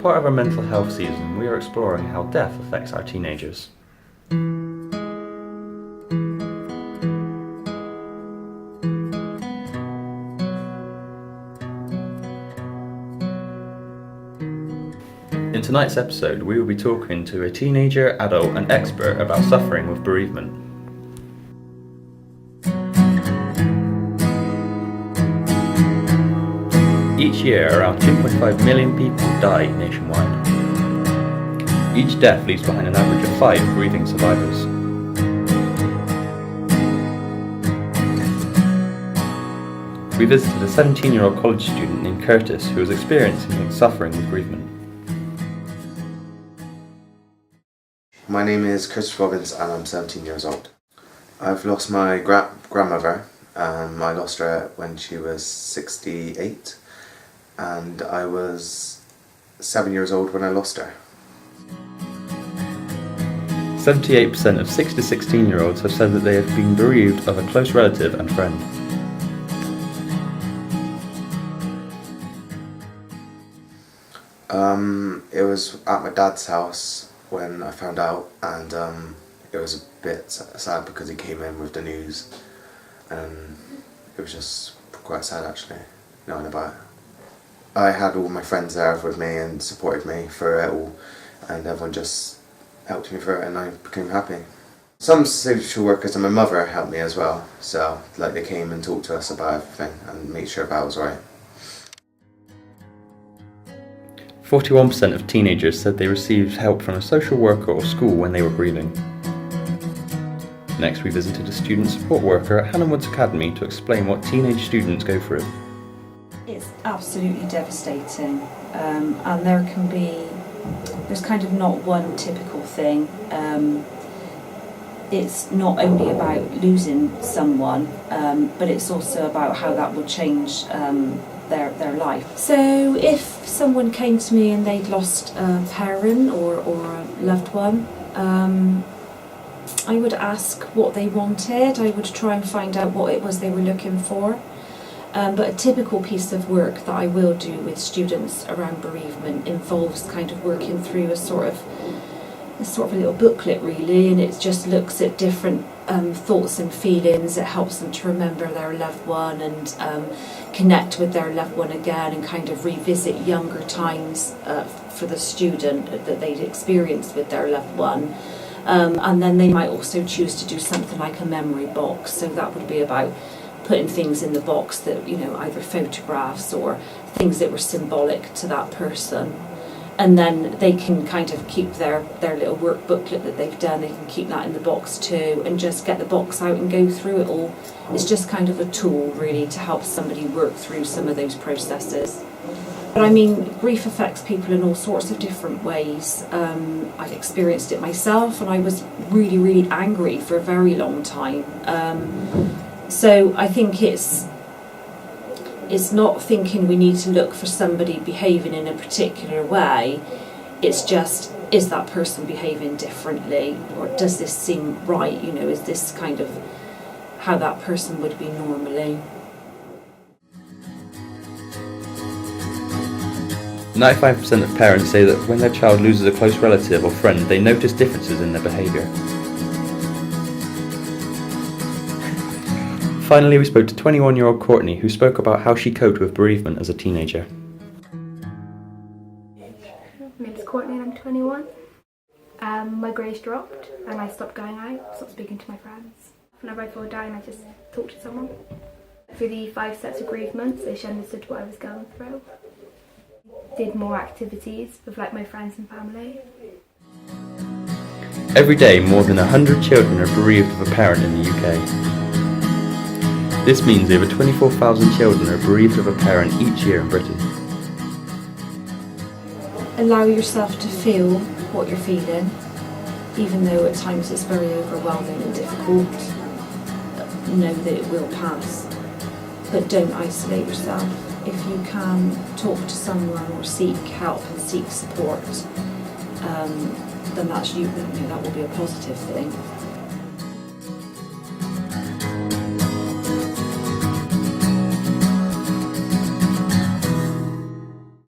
part of our mental health season, we are exploring how death affects our teenagers. In tonight's episode, we will be talking to a teenager, adult and expert about suffering with bereavement. Each year, around 2.5 million people die nationwide. Each death leaves behind an average of 5 grieving survivors. We visited a 17-year-old college student named Curtis who was experiencing suffering with bereavement. My name is Curtis Robbins and I'm 17 years old. I've lost my grandmother. I lost her when she was 68 and I was 7 years old when I lost her. 78% of 6 to 16-year-olds have said that they have been bereaved of a close relative and friend. It was at my dad's house when I found out, and it was a bit sad because he came in with the news and it was just quite sad actually, knowing about it. I had all my friends there with me and supported me for it all, and everyone just helped me through it and I became happy. Some social workers and my mother helped me as well, so they came and talked to us about everything and made sure that was right. 41% of teenagers said they received help from a social worker or school when they were grieving. Next, we visited a student support worker at Hannah Woods Academy to explain what teenage students go through. It's absolutely devastating, and there's kind of not one typical thing. It's not only about losing someone, but it's also about how that will change their life. So if someone came to me and they'd lost a parent or a loved one, I would ask what they wanted. I would try and find out what it was they were looking for. But a typical piece of work that I will do with students around bereavement involves kind of working through a sort of a little booklet really, and it just looks at different thoughts and feelings. It helps them to remember their loved one and connect with their loved one again and kind of revisit younger times for the student that they'd experienced with their loved one. And then they might also choose to do something like a memory box, so that would be about putting things in the box that, either photographs or things that were symbolic to that person. And then they can kind of keep their little work booklet that they've done, they can keep that in the box too and just get the box out and go through it all. It's just kind of a tool really to help somebody work through some of those processes. But grief affects people in all sorts of different ways. I've experienced it myself and I was really, really angry for a very long time. So I think it's not thinking we need to look for somebody behaving in a particular way. It's just, is that person behaving differently, or does this seem right? Is this kind of how that person would be normally? 95% of parents say that when their child loses a close relative or friend, they notice differences in their behaviour. Finally, we spoke to 21-year-old Courtney, who spoke about how she coped with bereavement as a teenager. My name's Courtney and I'm 21. My grades dropped and I stopped going out, stopped speaking to my friends. Whenever I feel down, I just talk to someone. Through the 5 steps of bereavement, they understood what I was going through. Did more activities with my friends and family. Every day, more than 100 children are bereaved of a parent in the UK. This means over 24,000 children are bereaved of a parent each year in Britain. Allow yourself to feel what you're feeling, even though at times it's very overwhelming and difficult. Know that it will pass, but don't isolate yourself. If you can talk to someone or seek help and seek support, then that will be a positive thing.